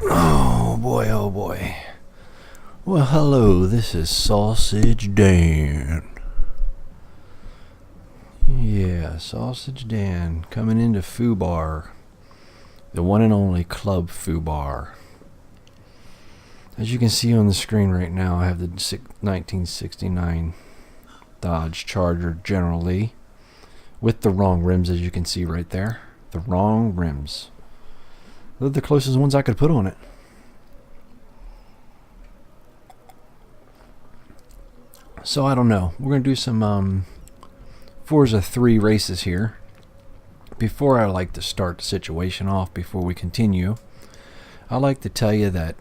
Oh boy, oh boy. Well, hello, this is Sausage Dan. Yeah, Sausage Dan coming into Foo Bar. The one and only Club Foo Bar. As you can see on the screen right now, I have the 1969 Dodge Charger General Lee with the wrong rims, as you can see right there. The wrong rims. They're the closest ones I could put on it. So I don't know. We're going to do some Forza 3 races here. Before I like to start the situation off, before we continue, I like to tell you that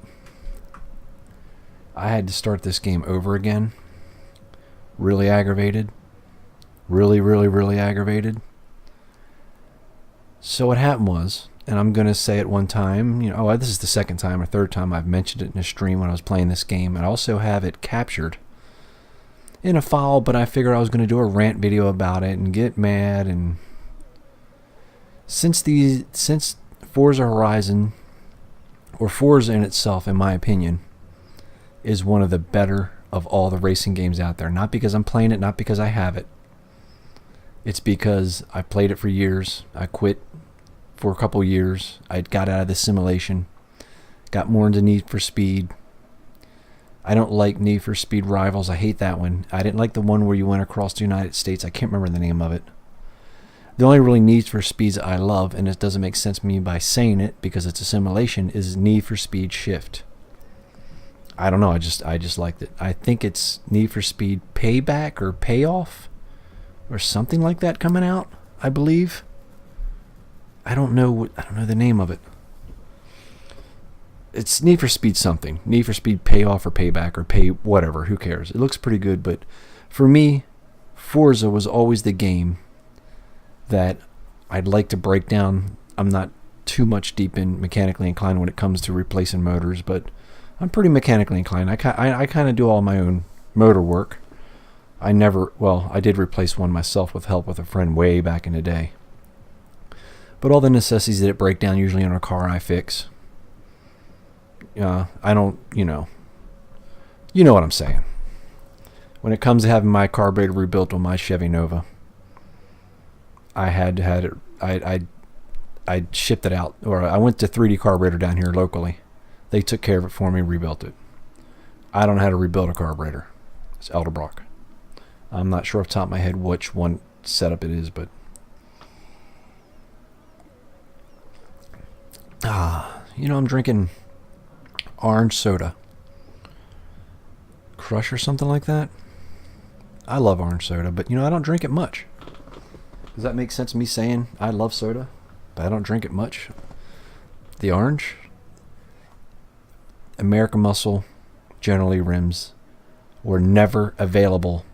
I had to start this game over again. Really aggravated. Really aggravated. So what happened was, and I'm going to say it one time, this is the second time or third time I've mentioned it in a stream when I was playing this game. I also have it captured in a file, but I figured I was going to do a rant video about it and get mad. And since Forza Horizon, or Forza in itself, in my opinion, is one of the better of all the racing games out there. Not because I'm playing it, not because I have it. It's because I played it for years. I quit for a couple years. I got out of the simulation. Got more into Need for Speed. I don't like Need for Speed Rivals. I hate that one. I didn't like the one where you went across the United States. I can't remember the name of it. The only really Need for Speeds I love, and it doesn't make sense to me by saying it because it's a simulation, is Need for Speed Shift. I don't know. I just liked it. I think it's Need for Speed Payback or Payoff or something like that coming out, I believe. I don't know the name of it. It's Need for Speed something. Need for Speed Payoff or Payback or Pay whatever. Who cares? It looks pretty good, but for me, Forza was always the game that I'd like to break down. I'm not too much deep in mechanically inclined when it comes to replacing motors, but I'm pretty mechanically inclined. I kind of do all my own motor work. I did replace one myself with help with a friend way back in the day. But all the necessities that it break down usually in a car I fix. I don't, you know what I'm saying. When it comes to having my carburetor rebuilt on my Chevy Nova, I had it. I shipped it out, or I went to 3D Carburetor down here locally. They took care of it for me, rebuilt it. I don't know how to rebuild a carburetor. It's Elderbrock. I'm not sure off the top of my head which one setup it is, but I'm drinking orange soda. Crush or something like that. I love orange soda, but I don't drink it much. Does that make sense, me saying I love soda, but I don't drink it much? The orange, American Muscle, generally rims, were never available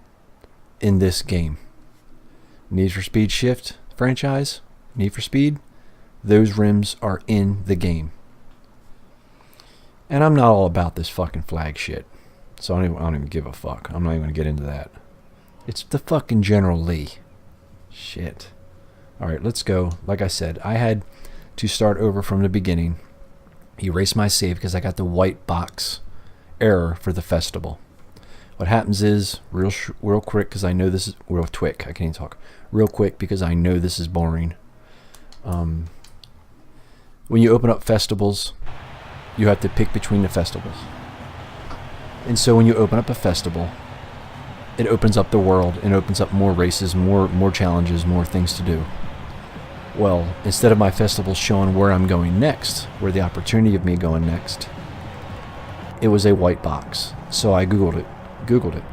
in this game. Need for Speed Shift franchise, Need for Speed, those rims are in the game. And I'm not all about this fucking flag shit. So I don't even give a fuck. I'm not even going to get into that. It's the fucking General Lee. Shit. Alright, let's go. Like I said, I had to start over from the beginning. Erase my save because I got the white box error for the festival. What happens is, real quick, because I know this is... Real quick, I can't even talk. Real quick, because I know this is boring. When you open up festivals, you have to pick between the festivals. And so when you open up a festival, it opens up the world and opens up more races, more challenges, more things to do. Well, instead of my festival showing where I'm going next, where the opportunity of me going next, it was a white box. So I Googled it.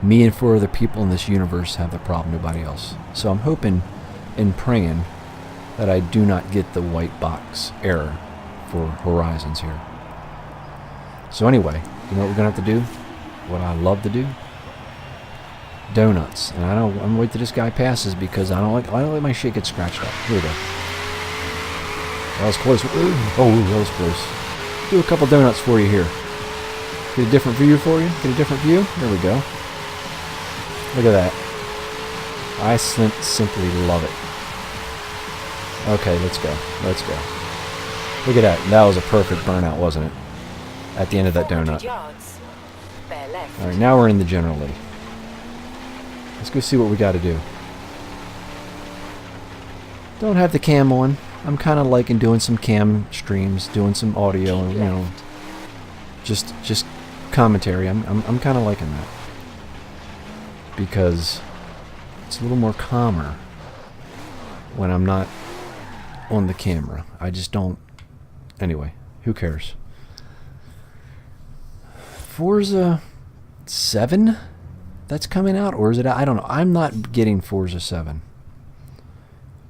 Me and 4 other people in this universe have the problem, nobody else. So I'm hoping and praying that I do not get the white box error for Horizons here. So anyway, you know what we're gonna have to do? What I love to do? Donuts. And I'm gonna wait till this guy passes because I don't like my shit get scratched up. Here we go. That was close. Ooh. Oh, that was close. Do a couple donuts for you here. Get a different view for you. Get a different view. There we go. Look at that. I simply love it. Okay, let's go. Let's go. Look at that. That was a perfect burnout, wasn't it? At the end of that 400 donut. yards. Bear left. Alright, now we're in the general league. Let's go see what we got to do. Don't have the cam on. I'm kind of liking doing some cam streams, doing some audio, Keep you know, left. just commentary. I'm kind of liking that because it's a little more calmer when I'm not on the camera. I just don't. Anyway, who cares? Forza 7 that's coming out, or is it? I don't know. I'm not getting Forza 7.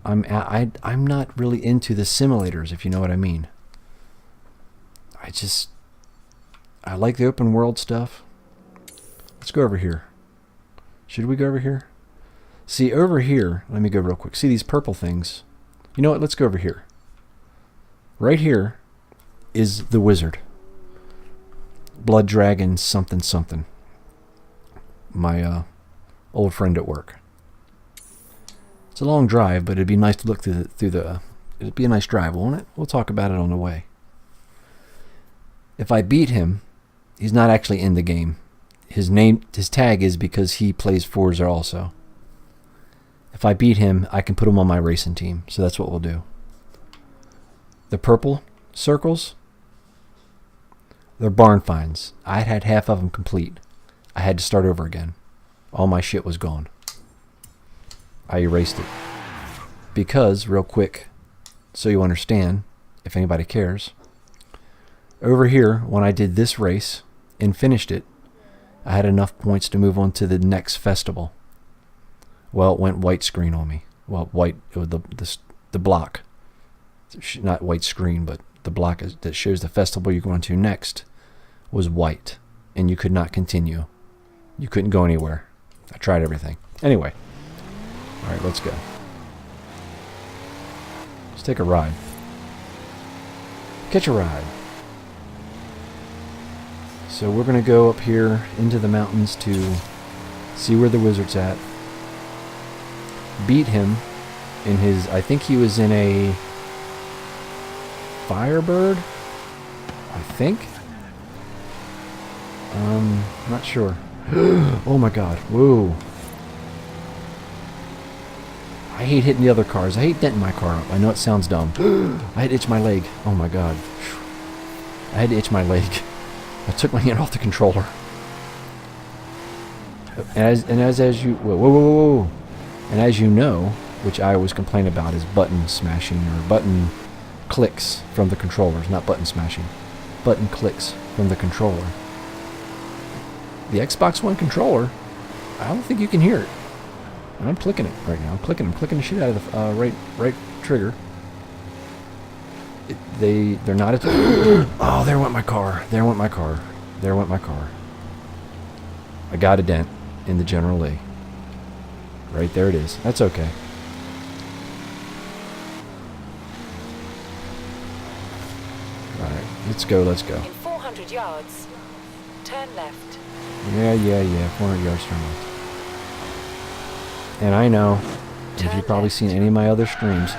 I'm not really into the simulators, if you know what I mean. I like the open world stuff. Let's go over here. Should we go over here? See, over here, let me go real quick. See these purple things? You know what? Let's go over here. Right here is the wizard. Blood Dragon something something. My old friend at work. It's a long drive, but it'd be nice to look through the it'd be a nice drive, won't it? We'll talk about it on the way. If I beat him, he's not actually in the game. His tag is because he plays Forza also. If I beat him, I can put him on my racing team. So that's what we'll do. The purple circles, they're barn finds. I had half of them complete. I had to start over again. All my shit was gone. I erased it. Because, real quick, so you understand, if anybody cares, over here, when I did this race and finished it, I had enough points to move on to the next festival. Well, it went white screen on me. Well, white, it was the block. Not white screen, but the block that shows the festival you're going to next was white. And you could not continue. You couldn't go anywhere. I tried everything. Anyway. Alright, let's go. Let's take a ride. Catch a ride. So we're going to go up here into the mountains to see where the wizard's at. Beat him in his... I think he was in a Firebird? I think? Not sure. Oh my god. Whoa. I hate hitting the other cars. I hate denting my car up. I know it sounds dumb. I had to itch my leg. Oh my god. I had to itch my leg. I took my hand off the controller. And as you... Whoa. And as you know, which I always complain about, is button smashing or button clicks from the controllers. Not button smashing. Button clicks from the controller. The Xbox One controller, I don't think you can hear it. And I'm clicking it right now. I'm clicking the shit out of the right trigger. They're not at... Oh, there went my car. There went my car. I got a dent in the General Lee. Right there it is. That's okay. Alright, let's go. In 400 yards, turn left. Yeah. 400 yards turn left. And I know, if you've probably seen any of my other streams,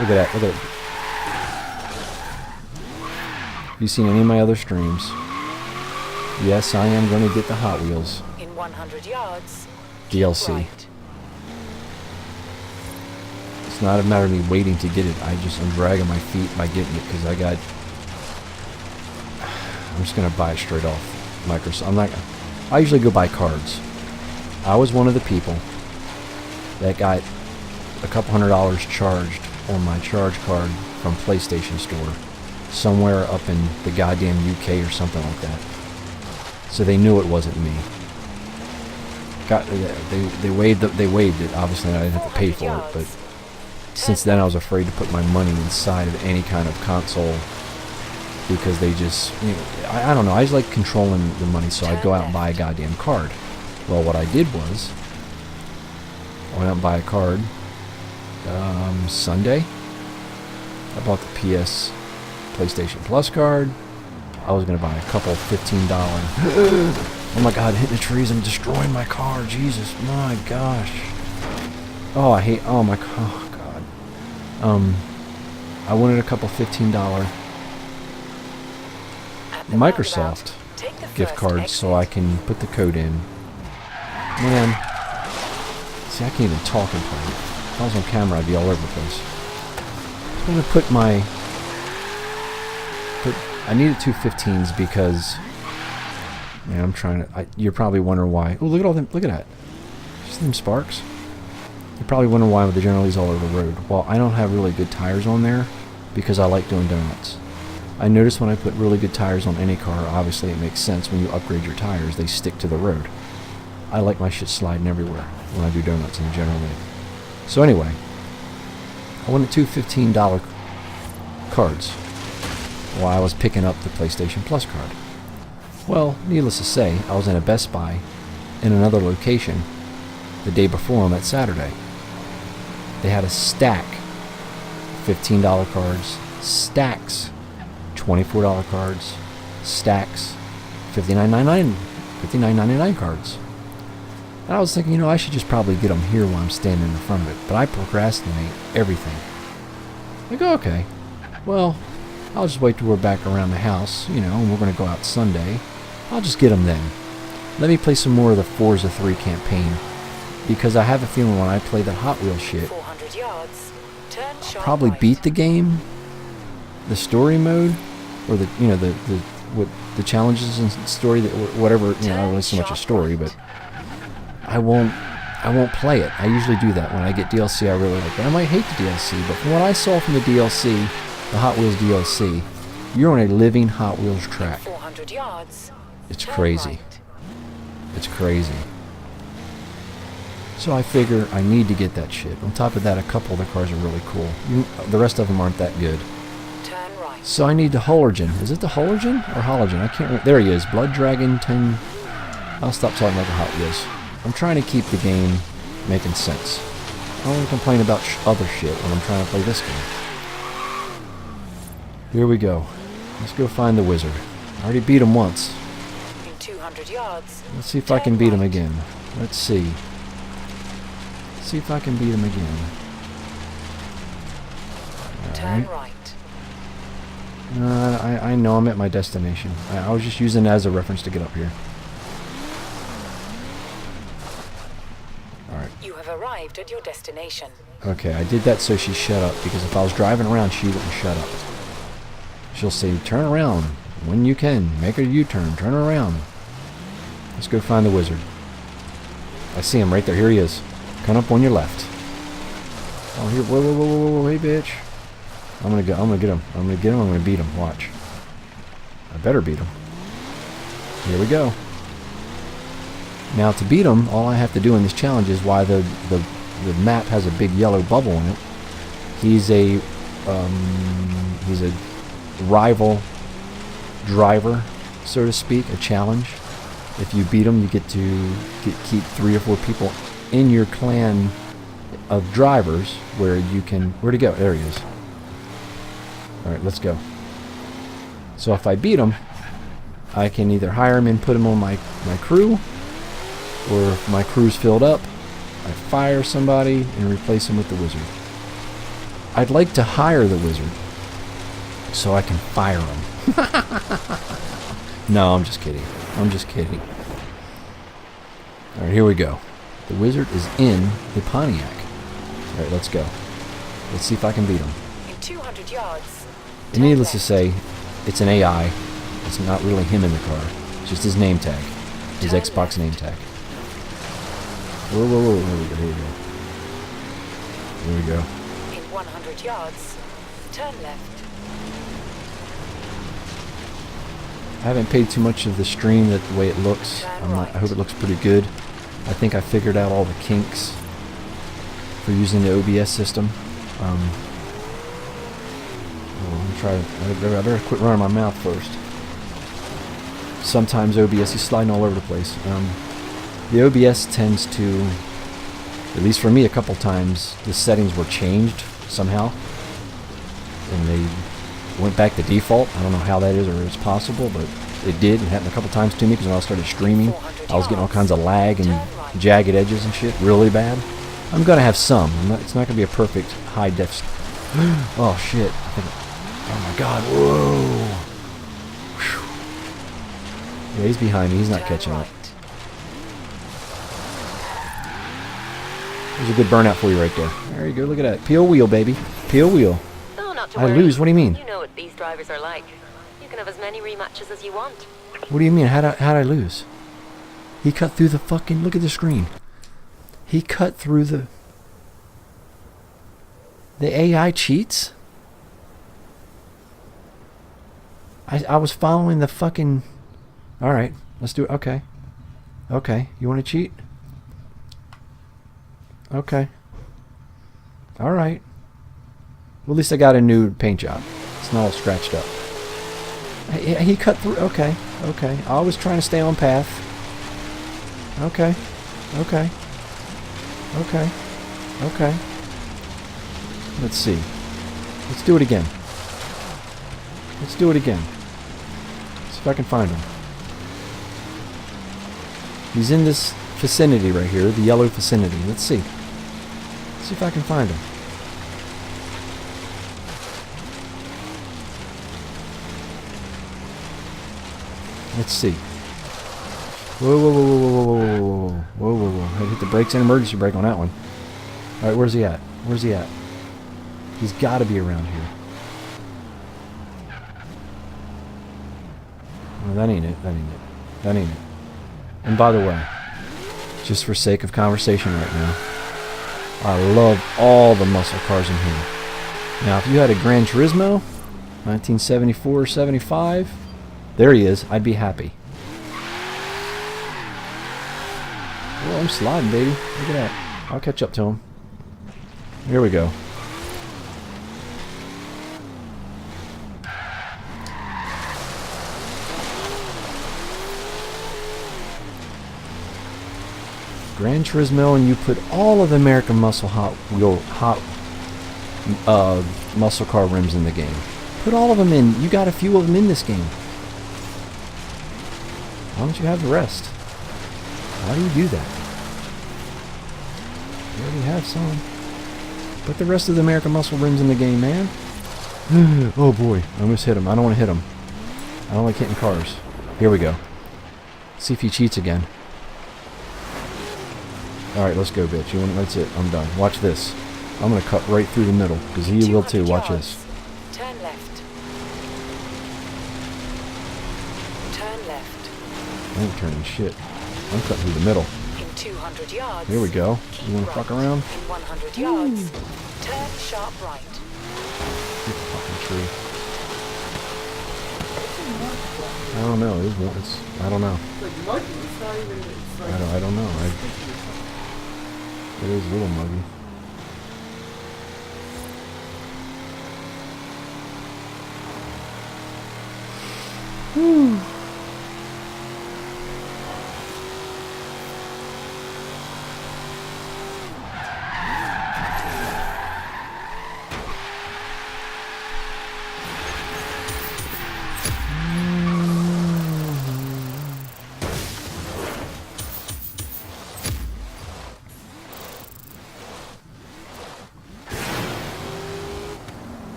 look at that. If you've seen any of my other streams, yes, I am going to get the Hot Wheels In 100 yards, DLC. right. It's not a matter of me waiting to get it. I'm dragging my feet by getting it because I'm just going to buy it straight off Microsoft. I usually go buy cards. I was one of the people that got a couple $100 charged on my charge card from PlayStation Store somewhere up in the goddamn UK or something like that. So they knew it wasn't me. They waived it. Obviously, I didn't have to pay for it, but since then I was afraid to put my money inside of any kind of console because they just, I don't know. I just like controlling the money, so I'd go out and buy a goddamn card. Well, what I did was I went out and buy a card Sunday. I bought the PlayStation Plus card. I was going to buy a couple $15. Oh my god, hitting the trees and destroying my car. Jesus, my gosh. Oh, I hate, oh my god. I wanted a couple $15 Microsoft gift cards so I can put the code in. Man, see, I can't even talk and play. If I was on camera, I'd be all over the place. I'm going to put my... I needed two 15s because... Man, I'm trying to... you're probably wondering why. Oh, look at all them... Look at that. Just them sparks. You're probably wondering why the general is all over the road. Well, I don't have really good tires on there because I like doing donuts. I notice when I put really good tires on any car, obviously it makes sense when you upgrade your tires, they stick to the road. I like my shit sliding everywhere when I do donuts in the general lane. So anyway, I wanted two $15 cards while I was picking up the PlayStation Plus card. Well, needless to say, I was in a Best Buy in another location the day before on that Saturday. They had a stack of $15 cards, stacks $24 cards, stacks $59.99 cards. And I was thinking, you know, I should just probably get them here while I'm standing in front of it. But I procrastinate everything. I go, okay, well, I'll just wait till we're back around the house, you know, and we're going to go out Sunday. I'll just get them then. Let me play some more of the Forza 3 campaign. Because I have a feeling when I play that Hot Wheels shit, 400 yards, turn I'll sharp probably right. beat the game, the story mode, or the, you know, the challenges and story, that whatever, you know, I don't really so much a story, but I won't play it. I usually do that when I get DLC I really like. But I might hate the DLC, but from what I saw from the DLC, the Hot Wheels DLC, you're on a living Hot Wheels track. 400 yards. It's turn crazy. right. It's crazy. So I figure I need to get that shit. On top of that, a couple of the cars are really cool. The rest of them aren't that good. Turn right. So I need the Halogen. Is it the Halogen or Halogen? I can't remember. There he is. Blood Dragon 10. I'll stop talking about the Hot Wheels. I'm trying to keep the game making sense. I don't want to complain about other shit when I'm trying to play this game. Here we go. Let's go find the wizard. I already beat him once. In 200 yards. Let's see if I can beat him again. Let's see. See if I can beat him again. Turn Alright. right. I know I'm at my destination. I was just using it as a reference to get up here. Alright. You have arrived at your destination. Okay, I did that so she shut up, because if I was driving around, she wouldn't shut up. She'll say, turn around when you can. Make a U-turn. Turn around. Let's go find the wizard. I see him right there. Here he is. Come up on your left. Oh, here. Whoa, whoa, whoa, whoa, whoa, hey, bitch. I'm gonna get him. I'm gonna beat him. Watch. I better beat him. Here we go. Now, to beat him, all I have to do in this challenge is why the map has a big yellow bubble in it. He's a rival driver, so to speak, a challenge. If you beat him, you get to keep 3 or 4 people in your clan of drivers where you can... Where'd he go? There he is. Alright, let's go. So if I beat him, I can either hire him and put him on my crew, or if my crew's filled up, I fire somebody and replace him with the wizard. I'd like to hire the wizard so I can fire him. No, I'm just kidding. I'm just kidding. Alright, here we go. The wizard is in the Pontiac. Alright, let's go. Let's see if I can beat him. In 200 yards. And needless to say, it's an AI. It's not really him in the car. It's just his name tag. His Turn Xbox left. name tag. Whoa, whoa, whoa. Here we go, here we go. Here we go. In 100 yards. Turn left. I haven't paid too much of the stream the way it looks. I hope it looks pretty good. I think I figured out all the kinks for using the OBS system. I better quit running my mouth first. Sometimes OBS is sliding all over the place. The OBS tends to, at least for me a couple times, the settings were changed somehow. And they went back to default. I don't know how that is or it's possible, but it did. It happened a couple times to me because when I started streaming, I was getting all kinds of lag and jagged edges and shit really bad. I'm going to have some. It's not going to be a perfect high def Oh shit! I think. Oh my god! Whoa! Whew. Yeah, he's behind me. He's not catching up. There's a good burnout for you right there. There you go. Look at that. Peel wheel, baby. Peel wheel. Oh, not to I worry. lose. What do you mean? You know what these drivers are like. You can have as many rematches as you want. What do you mean? How'd I lose? He cut through the fucking... Look at the screen. He cut through the... The AI cheats? I was following the fucking... Alright, let's do it. Okay. Okay, you want to cheat? Okay. Alright. Well, at least I got a new paint job. It's not all scratched up. He cut through... Okay. Okay. I was trying to stay on path. Okay. Okay. Okay. Okay. Let's see. Let's do it again. Let's do it again. See if I can find him. He's in this vicinity right here, the yellow vicinity. Let's see. Let's see if I can find him. Let's see. Whoa, whoa, whoa, whoa, whoa, whoa, whoa, whoa, whoa, whoa. I hit the brakes and emergency brake on that one. Alright, where's he at? Where's he at? He's got to be around here. Well, that ain't it. That ain't it. That ain't it. And by the way, just for sake of conversation right now, I love all the muscle cars in here. Now, if you had a Gran Turismo, 1974 or 75, there he is. I'd be happy. Oh, I'm sliding, baby. Look at that. I'll catch up to him. Here we go. Gran Turismo, and you put all of the American Muscle muscle car rims in the game. Put all of them in. You got a few of them in this game. Why don't you have the rest? Why do you do that? You already have some. Put the rest of the American Muscle rims in the game, man. Oh boy, I almost hit him. I don't want to hit him. I don't like hitting cars. Here we go. See if he cheats again. Alright, let's go, bitch. That's it. I'm done. Watch this. I'm going to cut right through the middle, because he will too. Watch this. Turn left. Turn left. I ain't turning shit. I'm cutting through the middle. In 200 yards. Here we go. Keep You want to right. fuck around? In 100 yards. Turn sharp right. Get the fucking tree. I don't know. I don't know. I don't know. It is a little muggy. Whew.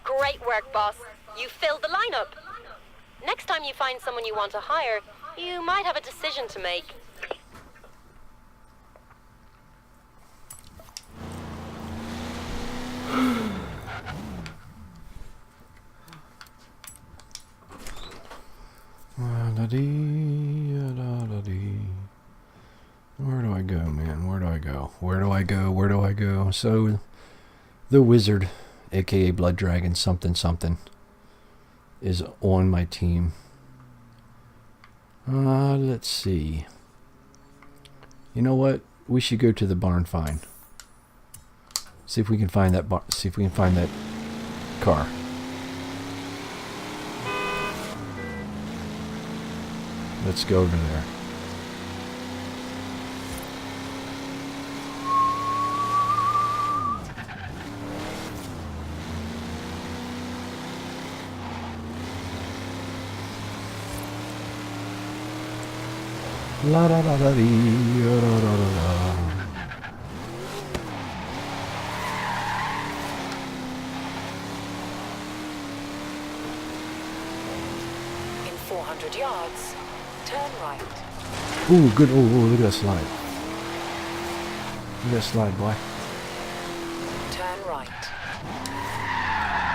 Great work, boss. You filled the lineup. Next time you find someone you want to hire, you might have a decision to make. Where do I go, man? Where do I go? Where do I go? Where do I go? So, the wizard, aka Blood Dragon something something, is on my team. Let's see. You know what? We should go to the barn find. See if we can find that see if we can find that car. Let's go over there. La da da da dee, da da da da. 400 yards, turn right. Ooh, good. Ooh, look at that slide. Look at that slide, boy. Turn right.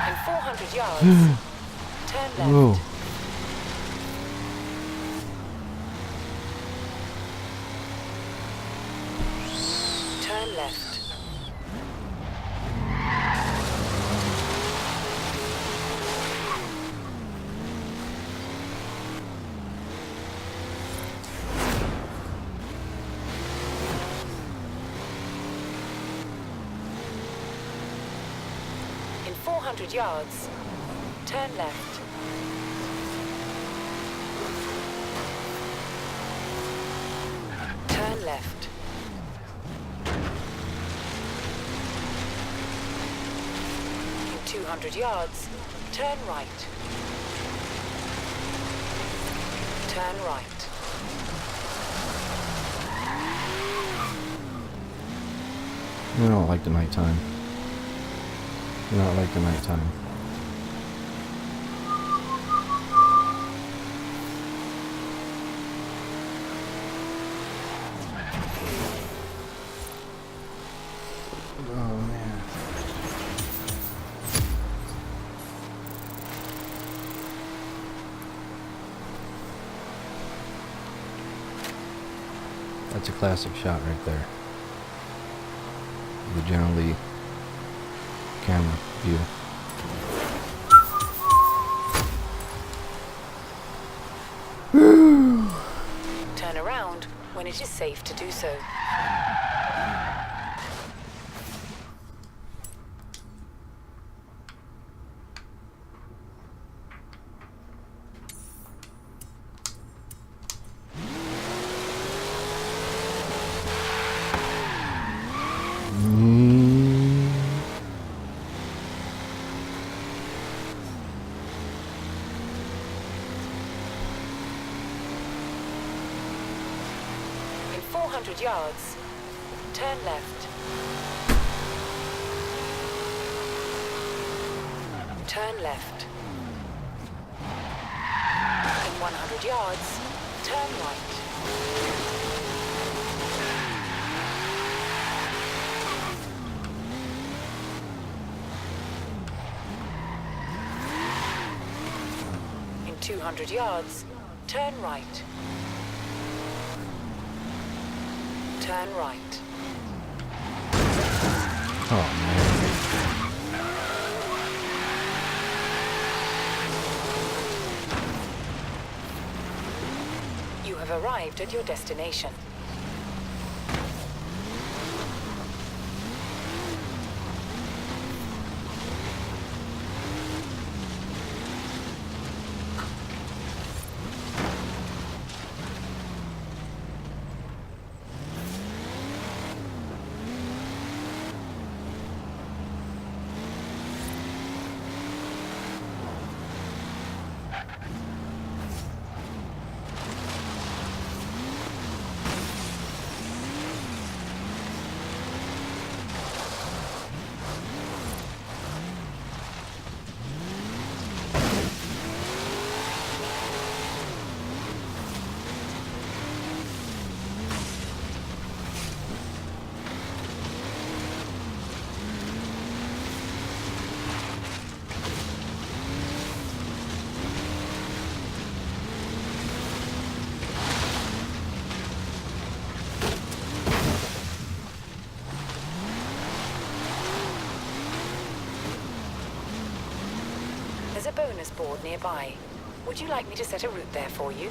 In 400 yards, turn left. Whoa. Turn left. In 400 yards, turn left. Turn left. In 200 yards, turn right. Turn right. I don't like the nighttime. I don't like the nighttime. Oh man. That's a classic shot right there. The General Lee camera view. Turn around when it is safe to do so. In 400 yards, turn left. Turn left. In 100 yards, turn right. In 200 yards, turn right. Turn right. Oh man. You have arrived at your destination. There's a bonus board nearby. Would you like me to set a route there for you?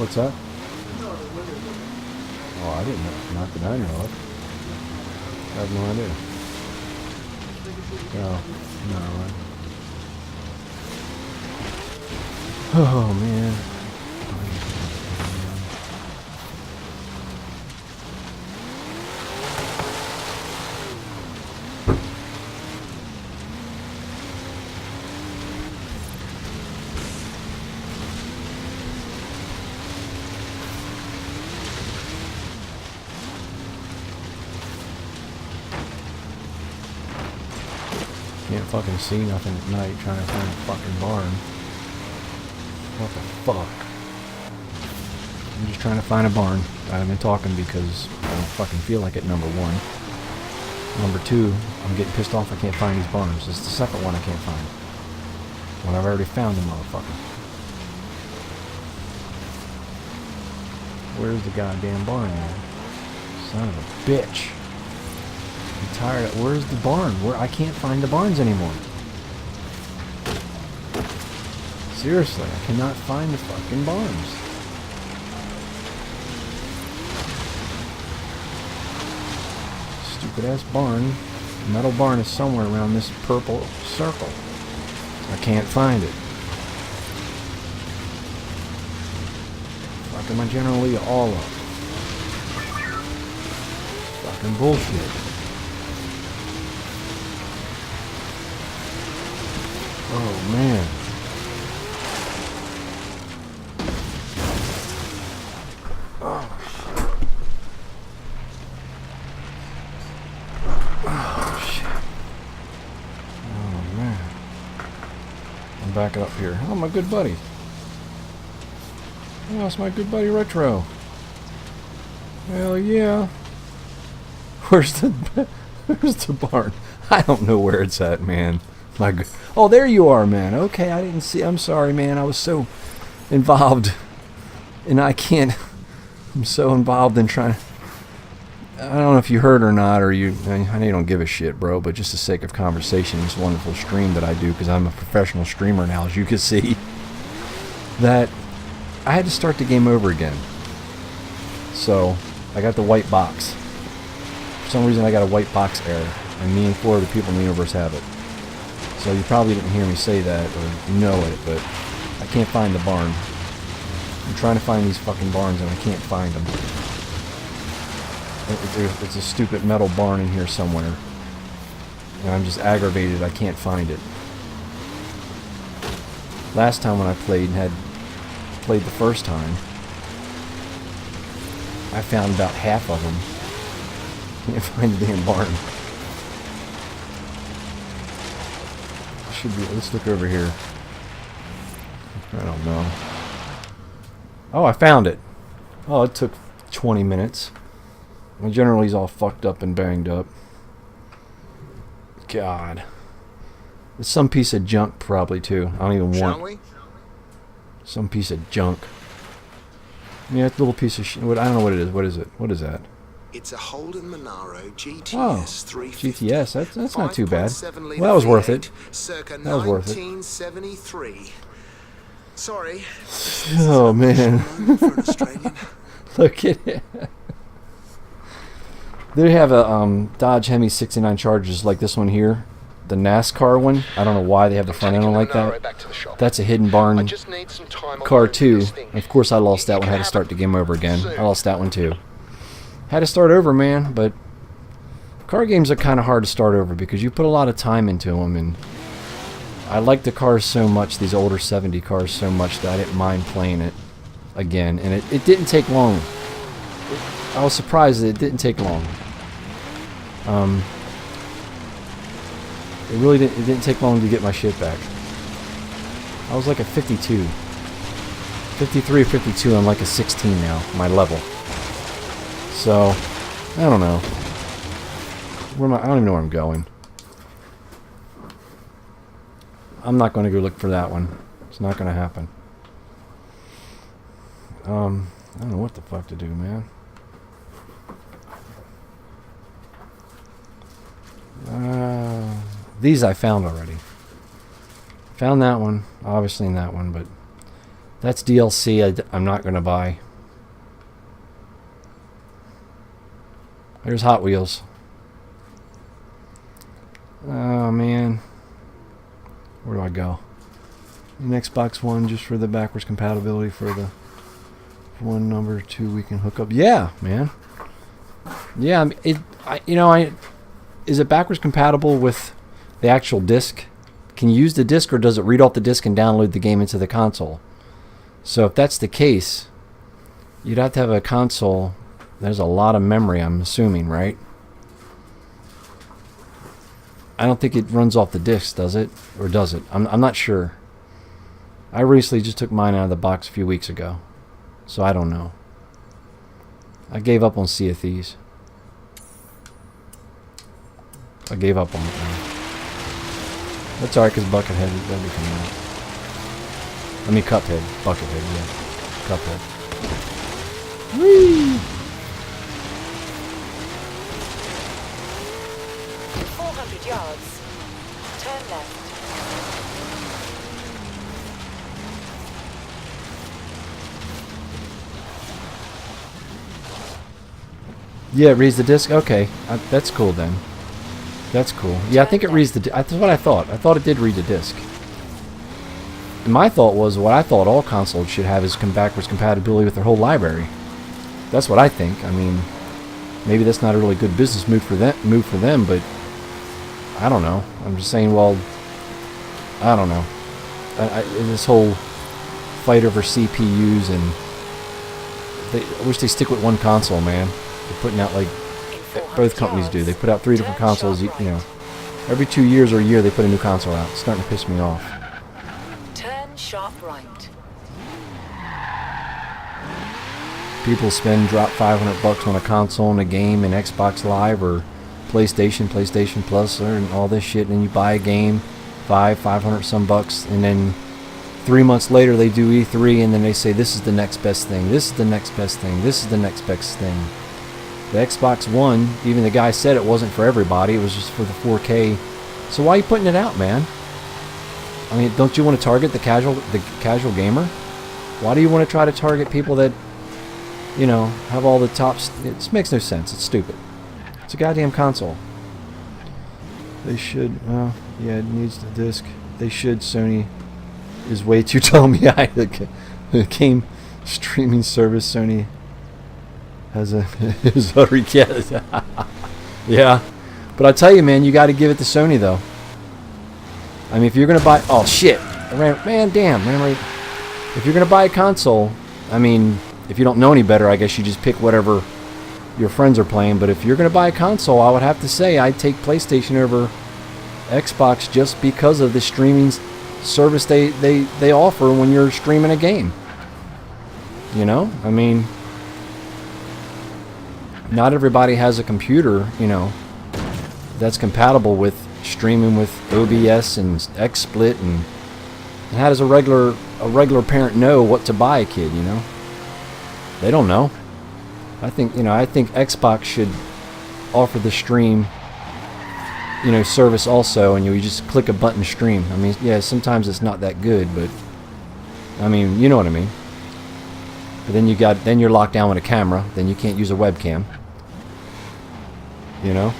What's that? Oh, I didn't know. Not that I know of. I have no idea. No. Oh, man. Can't fucking see nothing at night trying to find a fucking barn. What the fuck? I'm just trying to find a barn. I've been talking because I don't fucking feel like it, number one. Number two, I'm getting pissed off I can't find these barns. This is the second one I can't find. When I've already found the motherfucker. Where's the goddamn barn, man? Son of a bitch. I'm tired of, where's the barn? I can't find the barns anymore. Seriously, I cannot find the fucking barns. Stupid ass barn. Metal barn is somewhere around this purple circle. I can't find it. Fucking my generally all up. Fucking bullshit. Oh man. Oh shit. Oh shit. Oh man. I'm backing up here. Oh, my good buddy. Oh, it's my good buddy Retro. Hell yeah. Where's the barn? I don't know where it's at, man. Oh, there you are, man. Okay, I didn't see. I'm sorry, man. I was so involved, and I can't. I'm so involved in trying. I don't know if you heard or not, or you. I know you don't give a shit, bro. But just the sake of conversation, this wonderful stream that I do, because I'm a professional streamer now, as you can see. That I had to start the game over again. So I got the white box. For some reason, I got a white box error, and me and 4 other people in the universe have it. So you probably didn't hear me say that or know it, but I can't find the barn. I'm trying to find these fucking barns and I can't find them. It's a stupid metal barn in here somewhere. And I'm just aggravated I can't find it. Last time when I played the first time, I found about half of them. Can't find the damn barn. Should be. Let's look over here. I don't know. Oh, I found it. Oh, it took 20 minutes. My generally's all fucked up and banged up. God. It's some piece of junk probably too. I don't even want. Some piece of junk. Yeah, it's a little piece of shit. I don't know what it is. What is it? What is that? It's a Holden Monaro GTS Oh, 350. GTS. That's not too bad. Well, that was worth it. Circa That was worth it. 1973. Sorry. Oh man. For an Australian. Look at it. They have a Dodge Hemi 69 Chargers like this one here. The NASCAR one. I don't know why they have the front end like that. That's a hidden barn car too. Of course I lost that one. I had to start the game over again. I lost that one too. Had to start over, man, but car games are kind of hard to start over because you put a lot of time into them, and I like the cars so much, these older 70 cars so much, that I didn't mind playing it again, and it didn't take long. I was surprised that it didn't take long. It really didn't. It didn't take long to get my shit back. I was like a 52, 53 or 52. I'm like a 16 now, my level. So I don't know. Where am I? I don't even know where I'm going. I'm not going to go look for that one. It's not going to happen. I don't know what the fuck to do, man. These I found already. Found that one, obviously in that one, but That's DLC I'm not going to buy. There's Hot Wheels. Oh, man. Where do I go? An Xbox One just for the backwards compatibility for the one number 2 we can hook up. Yeah, man. Yeah, is it backwards compatible with the actual disc? Can you use the disc, or does it read off the disc and download the game into the console? So if that's the case, you'd have to have a console. There's a lot of memory, I'm assuming, right? I don't think it runs off the disc, does it? Or does it? I'm not sure. I recently just took mine out of the box a few weeks ago, so I don't know. I gave up on Sea of Thieves. I gave up on it, man. That's alright, because Buckethead is going to be coming out. I mean, Cuphead. Buckethead, yeah. Cuphead. Whee! 400 yards. Turn left. Yeah, it reads the disc? Okay. That's cool then. That's cool. Yeah, I think it reads the disc. That's what I thought. I thought it did read the disc. And my thought was, what I thought all consoles should have is backwards compatibility with their whole library. That's what I think. I mean, maybe that's not a really good business move for them, but I don't know. I'm just saying, well, I don't know. This whole fight over CPUs, and I wish they stick with one console, man. They're putting out, like both companies do. They put out 3 different consoles, you know. Every 2 years or a year they put a new console out. It's starting to piss me off. Turn sharp right. People drop $500 on a console and a game in Xbox Live or PlayStation Plus, and all this shit, and then you buy a game, 500 some bucks, and then 3 months later they do E3, and then they say this is the next best thing, this is the next best thing, this is the next best thing. The Xbox One, even the guy said it wasn't for everybody, it was just for the 4K. So why are you putting it out, man? I mean, don't you want to target the casual gamer? Why do you want to try to target people that, you know, have all the tops? It just makes no sense. It's stupid. It's a goddamn console. They should, well, yeah, it needs the disc. They should. Sony is way too telling me the game streaming service Sony has is already yeah. But I tell you, man, you got to give it to Sony though. I mean, if you're gonna buy, oh shit, man, damn, man, if you're gonna buy a console, I mean, if you don't know any better, I guess you just pick whatever your friends are playing. But if you're gonna buy a console, I would have to say I'd take PlayStation over Xbox, just because of the streaming service they offer when you're streaming a game. You know, I mean, not everybody has a computer, you know, that's compatible with streaming with OBS and XSplit, and how does a regular parent know what to buy a kid, you know? They don't know. I think Xbox should offer the stream, you know, service also, and you just click a button stream. I mean, yeah, sometimes it's not that good, but I mean, you know what I mean. But then you're locked down with a camera, then you can't use a webcam. You know?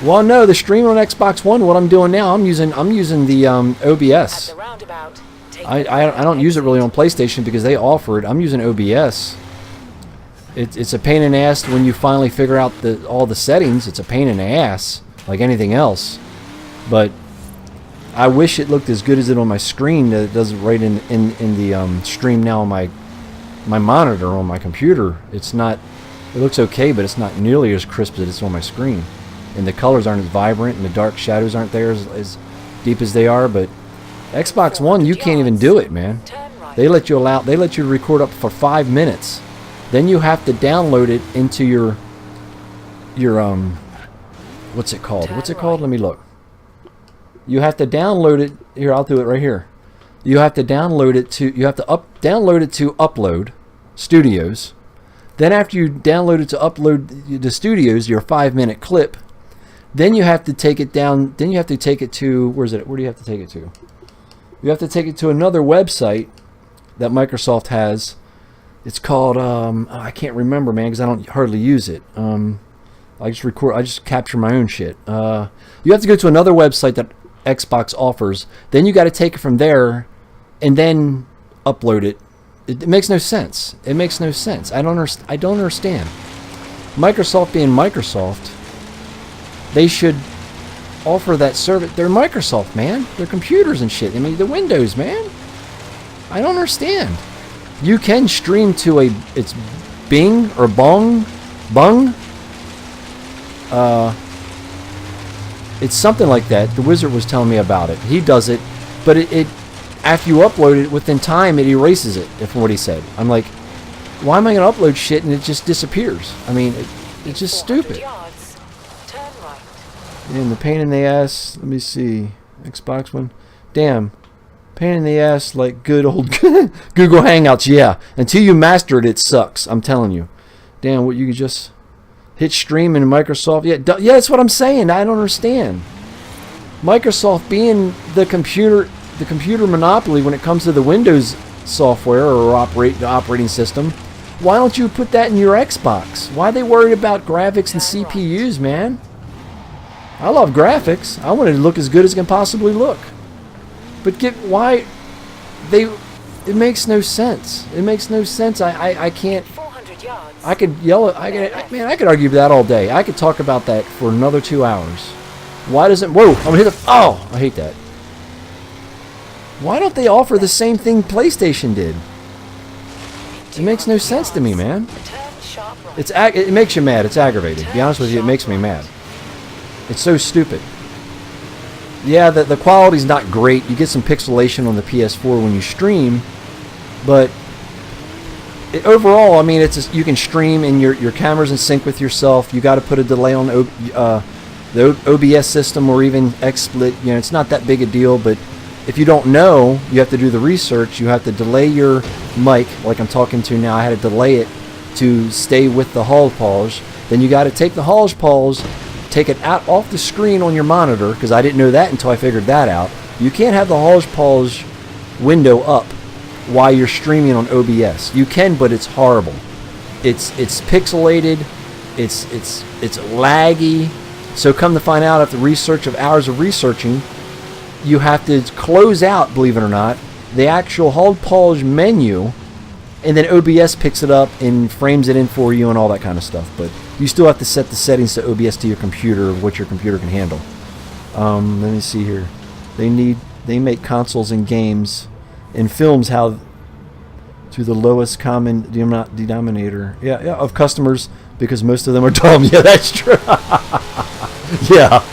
Well, no, the stream on Xbox One, what I'm doing now, I'm using the OBS. I don't use it really on PlayStation because they offer it. I'm using OBS. It's a pain in the ass when you finally figure out all the settings. It's a pain in the ass, like anything else. But I wish it looked as good as it on my screen that it does right in the stream now on my monitor on my computer. It's not. It looks okay, but it's not nearly as crisp as it's on my screen. And the colors aren't as vibrant, and the dark shadows aren't there as deep as they are. But Xbox One, you can't even do it, man. They let you record up for 5 minutes. Then you have to download it into your what's it called? What's it called? Let me look. You have to download it. Here, I'll do it right here. You have to download it to download it to Upload Studios. Then after you download it to Upload the Studios, your 5-minute clip, then you have to take it down. Then you have to take it to, where do you have to take it to? You have to take it to another website that Microsoft has. It's called I can't remember, man, because I don't hardly use it. I just capture my own shit. You have to go to another website that Xbox offers. Then you got to take it from there, and then upload it. It makes no sense. It makes no sense. I don't understand. Microsoft being Microsoft, they should offer that service. They're Microsoft, man. They're computers and shit. I mean, the Windows, man. I don't understand. You can stream to it's Bing or Bung. It's something like that. The wizard was telling me about it. He does it, but it after you upload it, within time, it erases it, from what he said. I'm like, why am I going to upload shit and it just disappears? I mean, it's just stupid. Yards. Turn right. And the pain in the ass, let me see. Xbox One. Damn. Pain in the ass like good old Google Hangouts, yeah. Until you master it, it sucks. I'm telling you. Damn, what you could just hit stream in Microsoft. Yeah, that's what I'm saying. I don't understand. Microsoft being the computer monopoly when it comes to the Windows software or operating system. Why don't you put that in your Xbox? Why are they worried about graphics and CPUs, man? I love graphics. I want it to look as good as it can possibly look. But it makes no sense. It makes no sense. I can't. 400 yards. I could yell it. Man, I could argue that all day. I could talk about that for another 2 hours. Why doesn't? Whoa! I'm gonna hit the. Oh, I hate that. Why don't they offer the same thing PlayStation did? It makes no sense to me, man. Turn sharp right. It makes you mad. It's aggravating. To be honest with you, it makes me mad. It's so stupid. Yeah, the quality's not great. You get some pixelation on the PS4 when you stream, but overall, I mean, you can stream and your camera's in sync with yourself. You got to put a delay on the OBS system or even XSplit. You know, it's not that big a deal, but if you don't know, you have to do the research. You have to delay your mic, like I'm talking to now. I had to delay it to stay with the Hall pause. Then you got to take the Hall pause, take it out off the screen on your monitor, because I didn't know that until I figured that out. You can't have the Hall pause window up while you're streaming on OBS. You can, but it's horrible. It's pixelated. It's laggy. So come to find out, after research of hours of researching, you have to close out, believe it or not, the actual hold pause menu, and then OBS picks it up and frames it in for you and all that kind of stuff. But you still have to set the settings to OBS to your computer, what your computer can handle. Let me see here. They make consoles and games and films how to the lowest common denominator. Yeah, of customers, because most of them are dumb. Yeah, that's true. Yeah.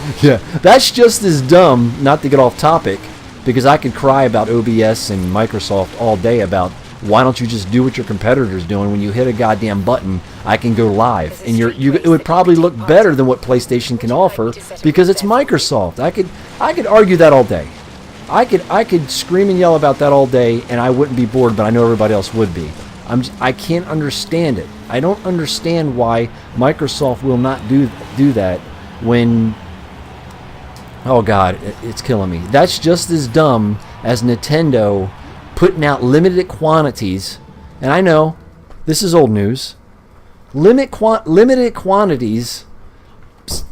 That's just as dumb, not to get off topic, because I could cry about OBS and Microsoft all day about why don't you just do what your competitor's doing. When you hit a goddamn button, I can go live, and it would probably look better than what PlayStation can offer because it's Microsoft. I could argue that all day. I could scream and yell about that all day, and I wouldn't be bored, but I know everybody else would be. I can't understand it. I don't understand why Microsoft will not do that when... Oh God, it's killing me. That's just as dumb as Nintendo putting out limited quantities, and I know this is old news. Limited quantities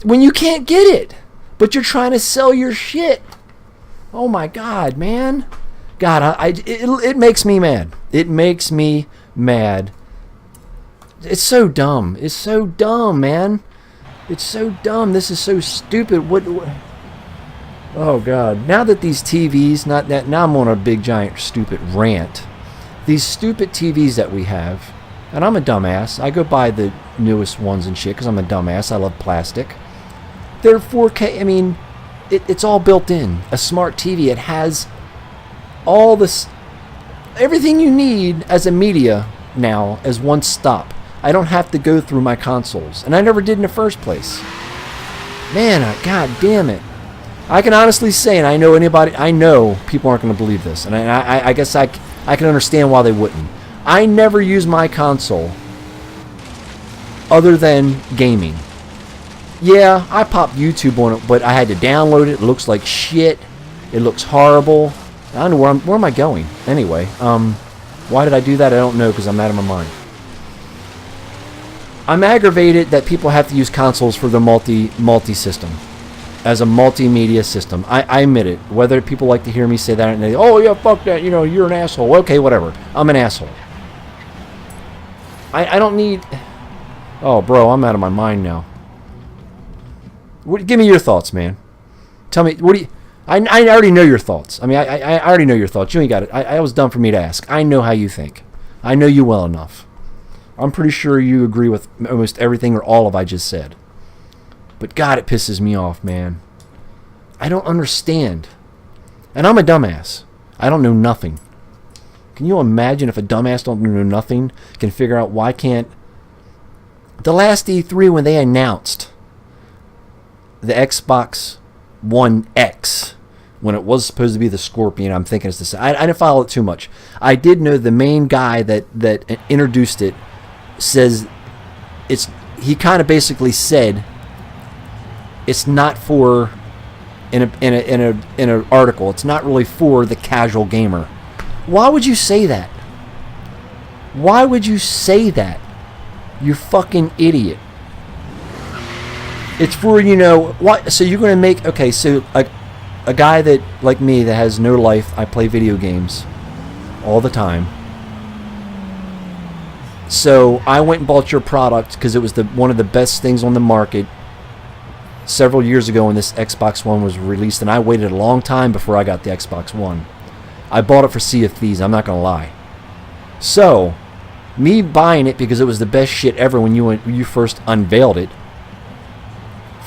when you can't get it, but you're trying to sell your shit. Oh my God, man! God, it makes me mad. It makes me mad. It's so dumb. It's so dumb, man. It's so dumb. This is so stupid. What? Oh God! Now that these TVs, now I'm on a big giant stupid rant. These stupid TVs that we have, and I'm a dumbass. I go buy the newest ones and shit because I'm a dumbass. I love plastic. They're 4K. I mean, it's all built in. A smart TV. It has all this, everything you need as a media now as one stop. I don't have to go through my consoles, and I never did in the first place. Man, God damn it! I can honestly say, and I know people aren't going to believe this, and I guess I can understand why they wouldn't. I never use my console other than gaming. Yeah, I popped YouTube on it, but I had to download it. It looks like shit. It looks horrible. I don't know where am I going? Anyway, Why did I do that? I don't know, because I'm out of my mind. I'm aggravated that people have to use consoles for the multi-system. As a multimedia system. I admit it. Whether people like to hear me say that and they, oh yeah, fuck that, you know, you're an asshole. Okay, whatever. I'm an asshole. I don't need... Oh, bro, I'm out of my mind now. Give me your thoughts, man. Tell me, what do you... I already know your thoughts. I mean, I already know your thoughts. You ain't got it. I was dumb for me to ask. I know how you think. I know you well enough. I'm pretty sure you agree with almost everything or all of I just said. But God, it pisses me off, man. I don't understand. And I'm a dumbass. I don't know nothing. Can you imagine if a dumbass don't know nothing can figure out why can't... The last E3 when they announced the Xbox One X, when it was supposed to be the Scorpion, I'm thinking it's the same. I didn't follow it too much. I did know the main guy that introduced it says it's... He kind of basically said... It's not for, in an article, it's not really for the casual gamer. Why would you say that? Why would you say that? You fucking idiot. It's for, you know, what? So you're going to make, okay, so a guy that, like me, that has no life, I play video games all the time. So I went and bought your product because it was one of the best things on the market several years ago when this Xbox One was released, and I waited a long time before I got the Xbox One. I bought it for Sea of Thieves, I'm not going to lie. So, me buying it because it was the best shit ever when you first unveiled it,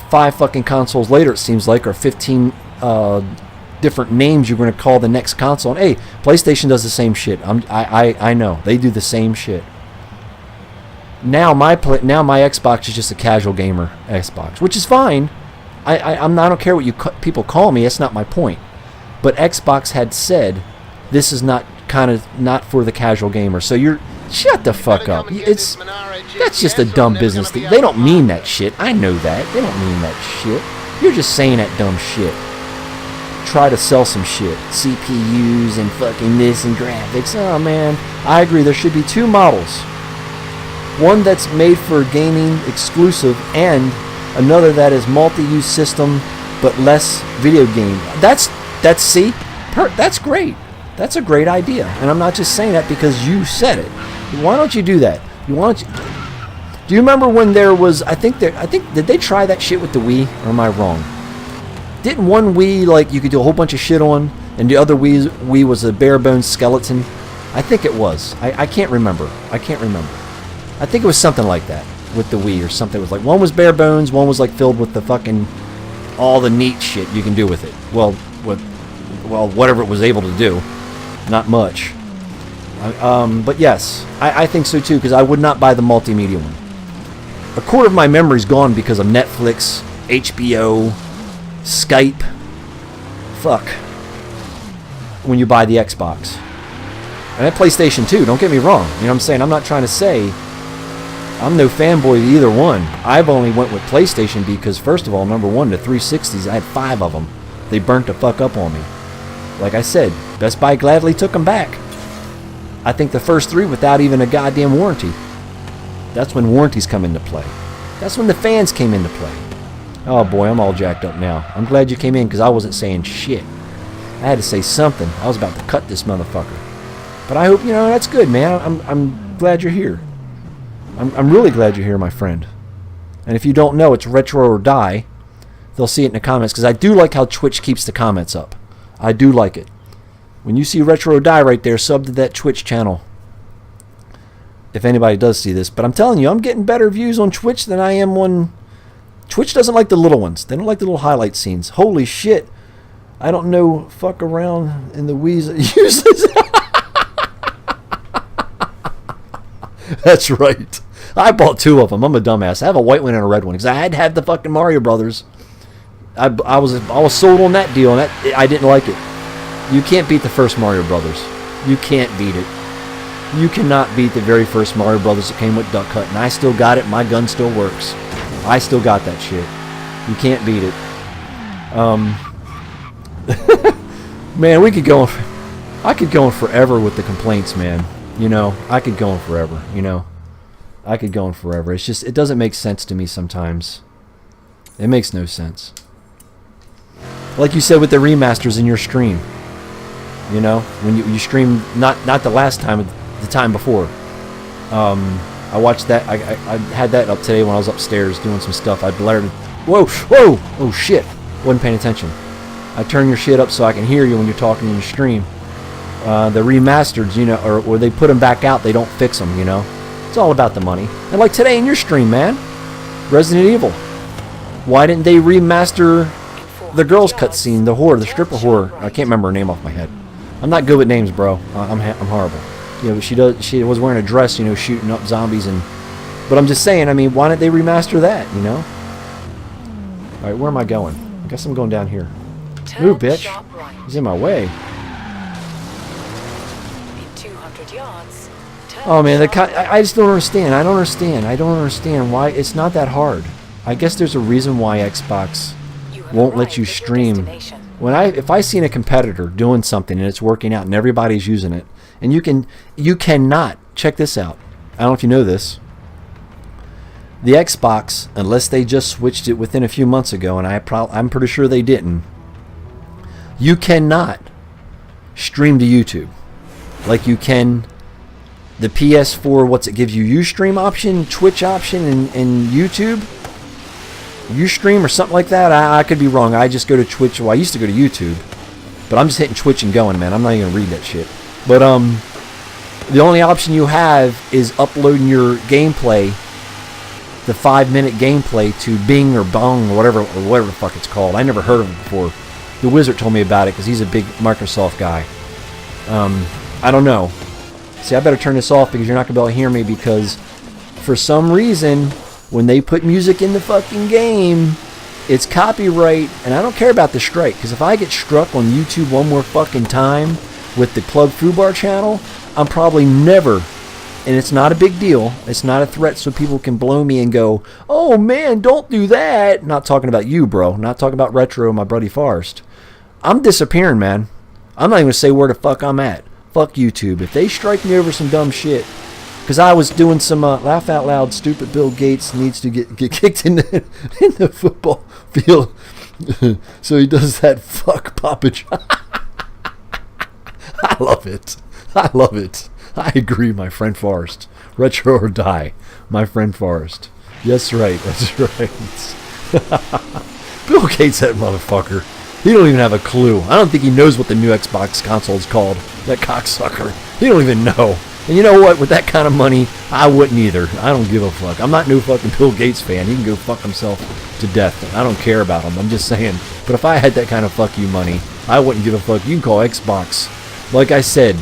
5 fucking consoles later, it seems like, or 15 different names you're going to call the next console. And hey, PlayStation does the same shit. I know. They do the same shit. Now my Xbox is just a casual gamer Xbox, which is fine. I don't care what people call me. That's not my point. But Xbox had said this is not for the casual gamer. So you're shut the fuck up. That's just a dumb business thing. They don't mean that shit. I know that. They don't mean that shit. You're just saying that dumb shit. Try to sell some shit. CPUs and fucking this and graphics. Oh man, I agree. There should be 2 models. One that's made for gaming exclusive and another that is multi-use system but less video game. That's great. That's a great idea. And I'm not just saying that because you said it. Why don't you do that? Do you remember when there was I think did they try that shit with the Wii, or am I wrong? Didn't one Wii like you could do a whole bunch of shit on and the other Wii was a bare bones skeleton? I think it was. I can't remember. I think it was something like that with the Wii or something. It was like one was bare bones, one was like filled with the fucking all the neat shit you can do with it. Well, whatever it was able to do, not much. But yes, I think so too because I would not buy the multimedia one. A quarter of my memory's gone because of Netflix, HBO, Skype. Fuck. When you buy the Xbox. And that PlayStation 2, don't get me wrong. You know what I'm saying? I'm not trying to say I'm no fanboy of either one. I've only went with PlayStation because, first of all, number one, the 360s, I had 5 of them. They burnt the fuck up on me. Like I said, Best Buy gladly took them back. I think the first 3 without even a goddamn warranty. That's when warranties come into play. That's when the fans came into play. Oh boy, I'm all jacked up now. I'm glad you came in because I wasn't saying shit. I had to say something. I was about to cut this motherfucker. But I hope, you know, that's good, man. I'm glad you're here. I'm really glad you're here, my friend. And if you don't know, it's Retro or Die. They'll see it in the comments, because I do like how Twitch keeps the comments up. I do like it. When you see Retro or Die right there, sub to that Twitch channel. If anybody does see this. But I'm telling you, I'm getting better views on Twitch than I am on... Twitch doesn't like the little ones. They don't like the little highlight scenes. Holy shit. I don't know fuck around in the Wii's useless. That's right. I bought 2 of them. I'm a dumbass. I have a white one and a red one because I had to have the fucking Mario Brothers. I was sold on that deal, and I didn't like it. You can't beat the first Mario Brothers. You can't beat it. You cannot beat the very first Mario Brothers that came with Duck Hunt, and I still got it. My gun still works. I still got that shit. You can't beat it. Man, I could go on forever with the complaints, man. You know, I could go on forever, you know. I could go on forever. It's just, it doesn't make sense to me sometimes. It makes no sense. Like you said with the remasters in your stream. You know, when you stream, not the last time, the time before. I watched that, I had that up today when I was upstairs doing some stuff. I blared, whoa, oh shit, wasn't paying attention. I turn your shit up so I can hear you when you're talking in your stream. The remasters, you know, or they put them back out, they don't fix them, you know. It's all about the money. And like today in your stream, man, Resident Evil. Why didn't they remaster the girls' cutscene, the whore, the stripper whore? I can't remember her name off my head. I'm not good with names, bro. I'm horrible. You know, she was wearing a dress, you know, shooting up zombies and. But I'm just saying, I mean, why didn't they remaster that, you know? All right, where am I going? I guess I'm going down here. Move, bitch. He's in my way. In 200 yards. Oh man, I just don't understand. I don't understand why it's not that hard. I guess there's a reason why Xbox won't let you stream. If I seen a competitor doing something and it's working out and everybody's using it, and you cannot check this out. I don't know if you know this. The Xbox, unless they just switched it within a few months ago, and I'm pretty sure they didn't. You cannot stream to YouTube like you can the PS4. What's it gives you? Ustream option, Twitch option, and YouTube. Ustream or something like that. I could be wrong. I just go to Twitch. Well, I used to go to YouTube, but I'm just hitting Twitch and going, man. I'm not even gonna read that shit. But the only option you have is uploading your gameplay, the 5-minute gameplay, to Bing or Bong or whatever the fuck it's called. I never heard of it before. The Wizard told me about it because he's a big Microsoft guy. I don't know. See, I better turn this off because you're not gonna be able to hear me, because for some reason when they put music in the fucking game, it's copyright, and I don't care about the strike, because if I get struck on YouTube one more fucking time with the Club Fubar channel, I'm probably never, and it's not a big deal, it's not a threat so people can blow me and go, oh man, don't do that. Not talking about you, bro. Not talking about Retro and my buddy Forrest. I'm disappearing, man. I'm not even going to say where the fuck I'm at. Fuck YouTube. If they strike me over some dumb shit, because I was doing some laugh out loud, stupid Bill Gates needs to get kicked in the football field. So he does that fuck Papa John. I love it. I love it. I agree, my friend Forrest. Retro or die, my friend Forrest. Yes, right. That's right. Bill Gates, that motherfucker. He don't even have a clue. I don't think he knows what the new Xbox console is called. That cocksucker. He don't even know. And you know what? With that kind of money, I wouldn't either. I don't give a fuck. I'm not no fucking Bill Gates fan. He can go fuck himself to death. I don't care about him. I'm just saying. But if I had that kind of fuck you money, I wouldn't give a fuck. You can call Xbox. Like I said,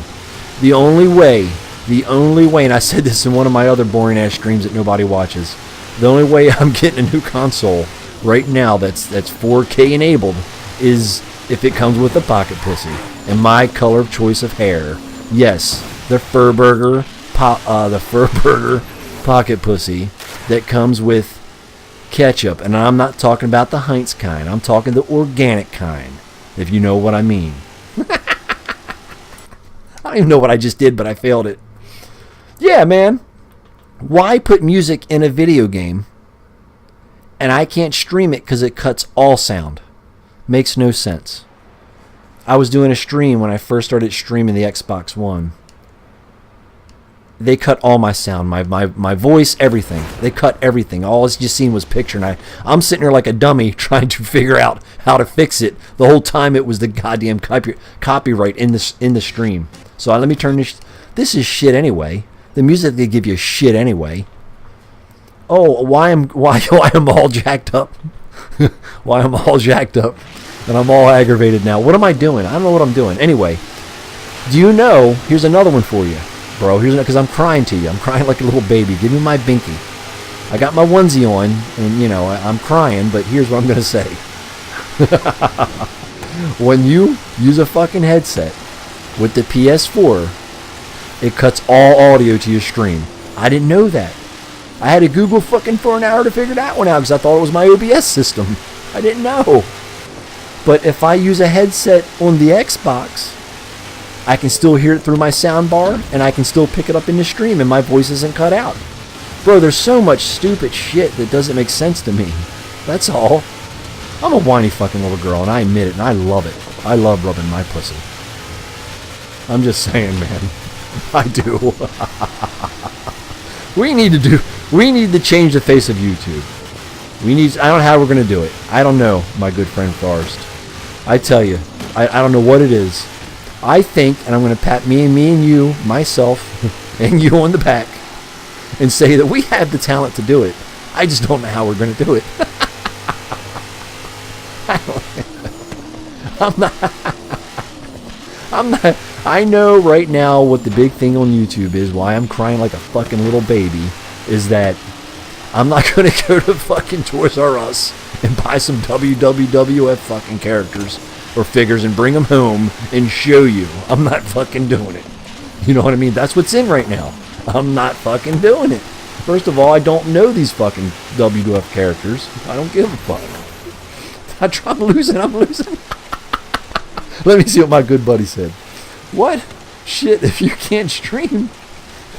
the only way, and I said this in one of my other boring ass streams that nobody watches, the only way I'm getting a new console right now that's 4K enabled is if it comes with a pocket pussy and my color of choice of hair. Yes, the Furburger pocket pussy that comes with ketchup, and I'm not talking about the Heinz kind. I'm talking the organic kind, if you know what I mean. I don't even know what I just did, but I failed it. Yeah, man. Why put music in a video game and I can't stream it because it cuts all sound? Makes no sense. I was doing a stream when I first started streaming the Xbox One. They cut all my sound, my voice, everything. They cut everything. All I just seen was picture, and I'm sitting there like a dummy trying to figure out how to fix it. The whole time it was the goddamn copyright in the stream. So let me turn this. This is shit anyway. The music they give you is shit anyway. Oh, why I'm all jacked up? Why I'm all jacked up and I'm all aggravated now. What am I doing? I don't know what I'm doing. Anyway, do you know? Here's another one for you, bro. Here's because I'm crying to you. I'm crying like a little baby. Give me my binky. I got my onesie on, and you know I'm crying. But here's what I'm gonna say. When you use a fucking headset with the PS4, it cuts all audio to your stream. I didn't know that. I had to Google fucking for an hour to figure that one out because I thought it was my OBS system. I didn't know. But if I use a headset on the Xbox, I can still hear it through my sound bar, and I can still pick it up in the stream, and my voice isn't cut out. Bro, there's so much stupid shit that doesn't make sense to me. That's all. I'm a whiny fucking little girl, and I admit it, and I love it. I love rubbing my pussy. I'm just saying, man. I do. We need to change the face of YouTube. I don't know how we're going to do it. I don't know, my good friend Forrest. I tell you, I don't know what it is. I think, and I'm going to pat me and you, myself, and you on the back, and say that we have the talent to do it. I just don't know how we're going to do it. I know right now what the big thing on YouTube is, why I'm crying like a fucking little baby, is that I'm not going to go to fucking Toys R Us and buy some WWF fucking characters or figures and bring them home and show you. I'm not fucking doing it. You know what I mean? That's what's in right now. I'm not fucking doing it. First of all, I don't know these fucking WWF characters. I don't give a fuck. I'm losing. Let me see what my good buddy said. What? Shit, if you can't stream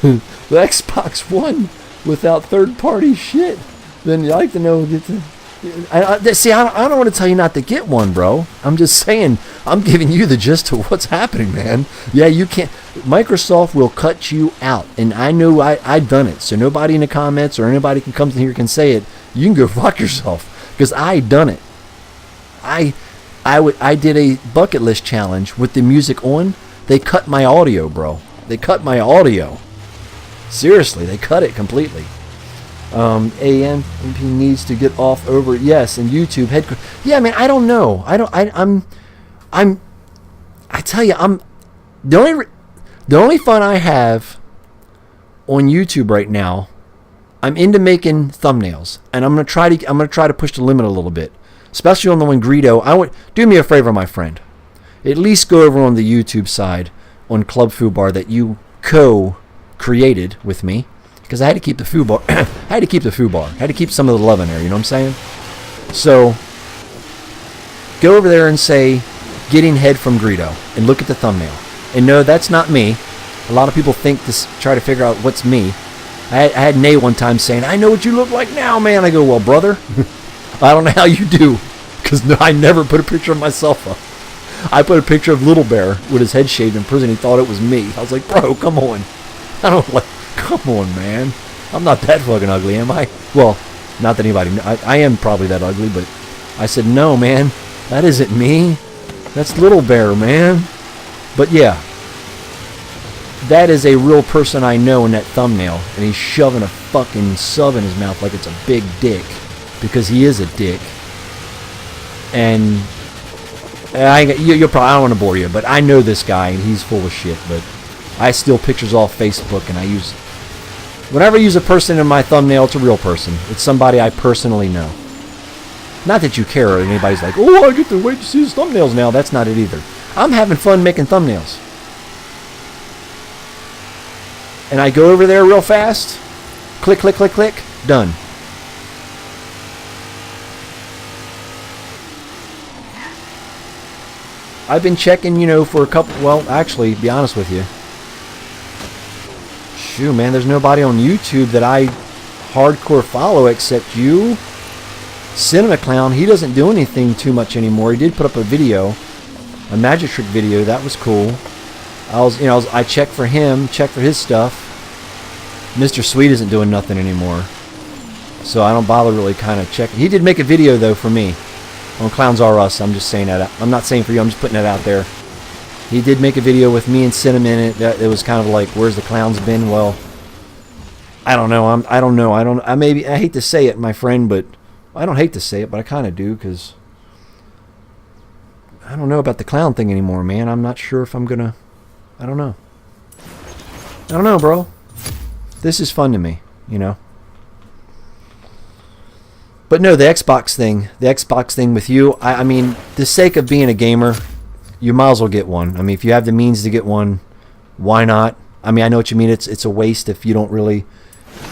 the Xbox One without third-party shit, then you like to know. See, I don't want to tell you not to get one, bro. I'm just saying, I'm giving you the gist of what's happening, man. Yeah, you can't. Microsoft will cut you out, and I know I've done it. So nobody in the comments or anybody can come here can say it. You can go fuck yourself, because I done it. I did a bucket list challenge with the music on. They cut my audio, bro. They cut my audio. Seriously, they cut it completely. AMP needs to get off over. Yes, and YouTube headquarters. Yeah, man, I don't know. I tell you, the only fun I have on YouTube right now, I'm into making thumbnails, and I'm gonna try to push the limit a little bit, especially on the one Greedo. Do me a favor, my friend. At least go over on the YouTube side on Club Foobar that you co-created with me, because I had to keep the foobar. I had to keep some of the love in there. You know what I'm saying? So go over there and say "Getting Head from Greedo" and look at the thumbnail. And no, that's not me. A lot of people think this. Try to figure out what's me. I had Nay one time saying, "I know what you look like now, man." I go, "Well, brother, I don't know how you do, because I never put a picture of myself up. I put a picture of Little Bear with his head shaved in prison. He thought it was me. I was like, bro, come on. Come on, man. I'm not that fucking ugly, am I? Well, not that anybody I am probably that ugly, but I said, no, man, that isn't me. That's Little Bear, man. But yeah, that is a real person I know in that thumbnail, and he's shoving a fucking sub in his mouth like it's a big dick, because he is a dick. And you'll probably, I don't want to bore you, but I know this guy, and he's full of shit. But I steal pictures off Facebook, and whenever I use a person in my thumbnail, it's a real person. It's somebody I personally know. Not that you care, or anybody's like, oh, I get to wait to see his thumbnails now. That's not it either. I'm having fun making thumbnails. And I go over there real fast, click, click, click, click, done. I've been checking, for a couple, well, actually, to be honest with you. Shoot, man, there's nobody on YouTube that I hardcore follow except you. Cinema Clown, he doesn't do anything too much anymore. He did put up a video, a magic trick video. That was cool. I checked for him, checked for his stuff. Mr. Sweet isn't doing nothing anymore, so I don't bother really kind of checking. He did make a video though for me on Clowns R Us. I'm just saying that. I'm not saying for you. I'm just putting that out there. He did make a video with me and Cinnamon in it. It was kind of like, where's the clowns been? Well, I don't know. I hate to say it, my friend, but I don't hate to say it, but I kind of do, because I don't know about the clown thing anymore, man. I'm not sure if I'm gonna. I don't know. I don't know, bro. This is fun to me, But no, the Xbox thing with you, I mean, the sake of being a gamer, you might as well get one. I mean, if you have the means to get one, why not? I mean, I know what you mean. It's a waste if you don't really.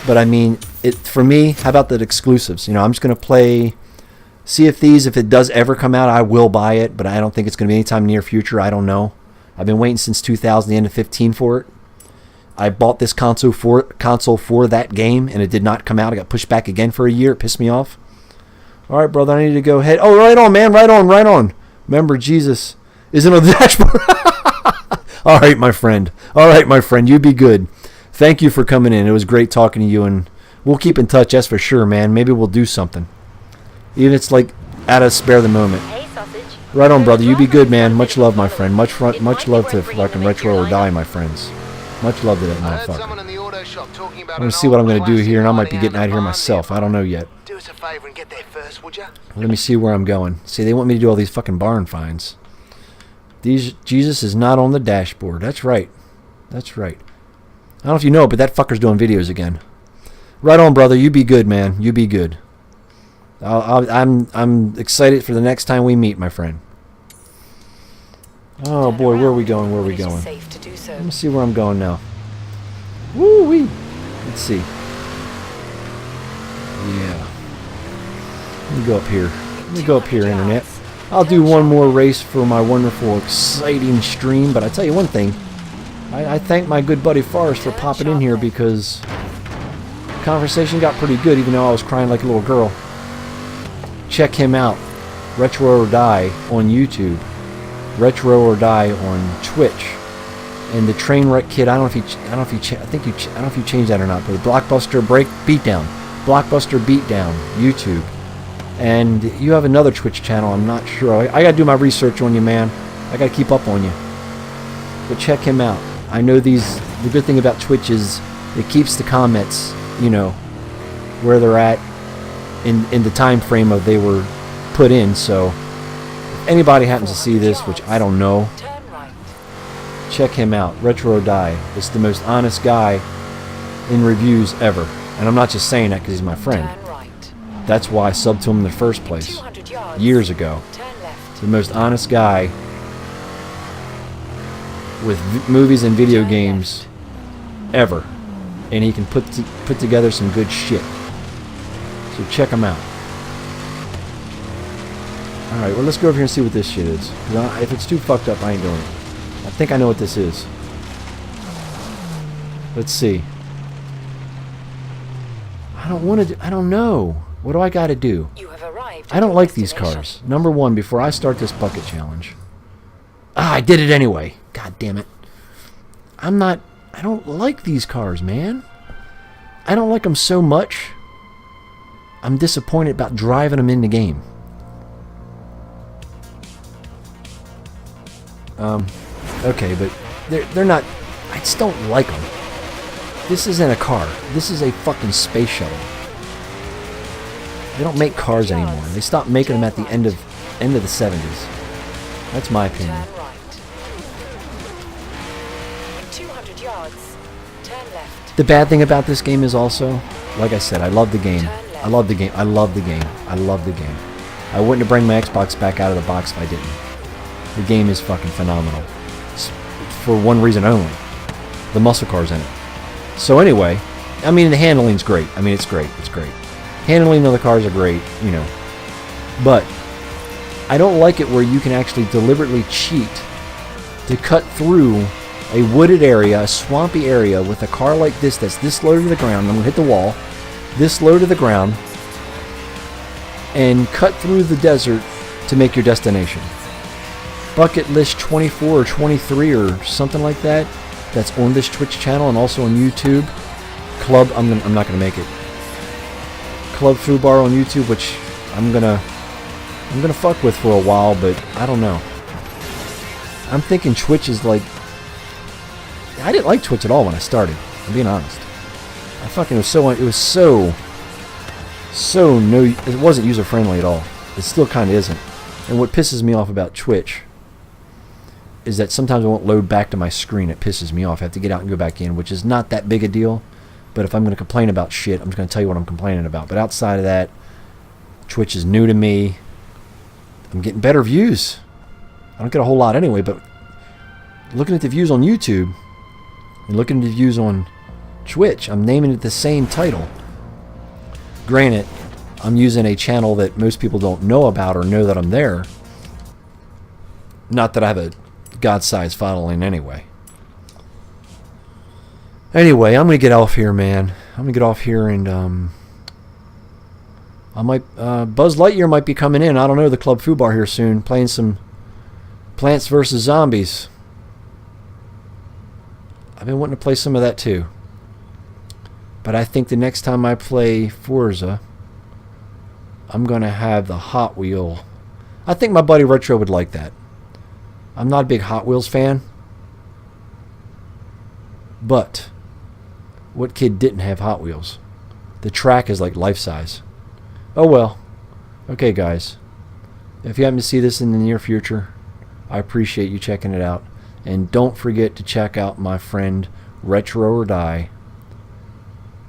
But I mean, for me, how about the exclusives? I'm just going to play Sea of Thieves. If it does ever come out, I will buy it, but I don't think it's going to be anytime near future. I don't know. I've been waiting since 2000, the end of 15 for it. I bought this console for that game, and it did not come out. I got pushed back again for a year. It pissed me off. All right, brother, I need to go ahead. Oh, right on, man. Right on, right on. Remember, Jesus isn't on the dashboard. All right, my friend. All right, my friend. You be good. Thank you for coming in. It was great talking to you, and we'll keep in touch, that's for sure, man. Maybe we'll do something. Even if it's like at a spare the moment. Hey, Sausage. Right on, brother. You be good, man. Much love, my friend. Much love to fucking Retro or Die, my friends. Much love to that motherfucker. I'm going to see what I'm going to do here, and I might be getting out of here myself. I don't know yet. Do us a favor and get there first, would you? Let me see where I'm going. See, they want me to do all these fucking barn finds. Jesus is not on the dashboard. That's right. That's right. I don't know if you know, but that fucker's doing videos again. Right on, brother. You be good, man. You be good. I'm excited for the next time we meet, my friend. Oh boy, where are we going? Where are we going? Let me see where I'm going now. Woo wee. Let's see. Yeah. Let me go up here. Let me go up here, Internet. I'll do one more race for my wonderful, exciting stream. But I tell you one thing. I thank my good buddy Forrest for popping in here because the conversation got pretty good, even though I was crying like a little girl. Check him out. Retro or Die on YouTube. Retro or Die on Twitch. And the Trainwreck Kid, I don't know if you changed that or not, but the Blockbuster Beatdown. Blockbuster Beatdown, YouTube. And you have another Twitch channel, I'm not sure. I gotta do my research on you, man. I gotta keep up on you. But check him out. I know the good thing about Twitch is it keeps the comments, you know, where they're at in the time frame of they were put in. So if anybody happens to see this, which I don't know, check him out. Retro or Die. It's the most honest guy in reviews ever. And I'm not just saying that because he's my friend. That's why I subbed to him in the first place. Years ago. The most honest guy with movies and video games ever. And he can put together some good shit. So check him out. Alright, well let's go over here and see what this shit is. If it's too fucked up, I ain't doing it. I think I know what this is. Let's see. I don't know. What do I gotta do? You have arrived. I don't like these cars. Number one, before I start this bucket challenge. I did it anyway. God damn it. I don't like these cars, man. I don't like them so much. I'm disappointed about driving them in the game. Okay, but they're not. I just don't like them. This isn't a car. This is a fucking space shuttle. They don't make cars anymore. They stopped making them at the end of the 70s. That's my opinion. Turn right. In 200 yards, turn left. The bad thing about this game is also, like I said, I love the game. I love the game. I love the game. I love the game. I wouldn't have bring my Xbox back out of the box if I didn't. The game is fucking phenomenal. It's for one reason only. The muscle cars in it. So anyway, I mean the handling's great. I mean it's great. It's great. Handling of the cars are great, you know. But I don't like it where you can actually deliberately cheat to cut through a wooded area, a swampy area with a car like this that's this low to the ground. I'm going to hit the wall. This low to the ground. And cut through the desert to make your destination. Bucket List 24 or 23 or something like that. That's on this Twitch channel and also on YouTube. Club, I'm not going to make it. Club Fubar on YouTube, which I'm gonna fuck with for a while, but I don't know. I'm thinking Twitch is like, I didn't like Twitch at all when I started. I'm being honest. I fucking it was so no, it wasn't user friendly at all. It still kind of isn't. And what pisses me off about Twitch is that sometimes I won't load back to my screen. It pisses me off. I have to get out and go back in, which is not that big a deal. But if I'm going to complain about shit, I'm just going to tell you what I'm complaining about. But outside of that, Twitch is new to me. I'm getting better views. I don't get a whole lot anyway, but looking at the views on YouTube and looking at the views on Twitch, I'm naming it the same title. Granted, I'm using a channel that most people don't know about or know that I'm there. Not that I have a God-sized following anyway. Anyway, I'm going to get off here, man. I'm going to get off here and I might Buzz Lightyear might be coming in. I don't know, the Club Foo Bar here soon, playing some Plants vs. Zombies. I've been wanting to play some of that too. But I think the next time I play Forza, I'm going to have the Hot Wheel. I think my buddy Retro would like that. I'm not a big Hot Wheels fan. But what kid didn't have Hot Wheels? The track is like life-size. Oh well. Okay, guys. If you happen to see this in the near future, I appreciate you checking it out. And don't forget to check out my friend Retro or Die,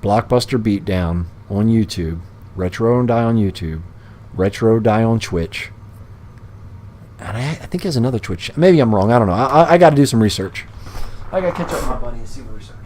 Blockbuster Beatdown on YouTube, Retro or Die on YouTube, Retro or Die on Twitch. And I think he has another Twitch. Maybe I'm wrong. I don't know. I got to do some research. I got to catch up with my buddy and see what research.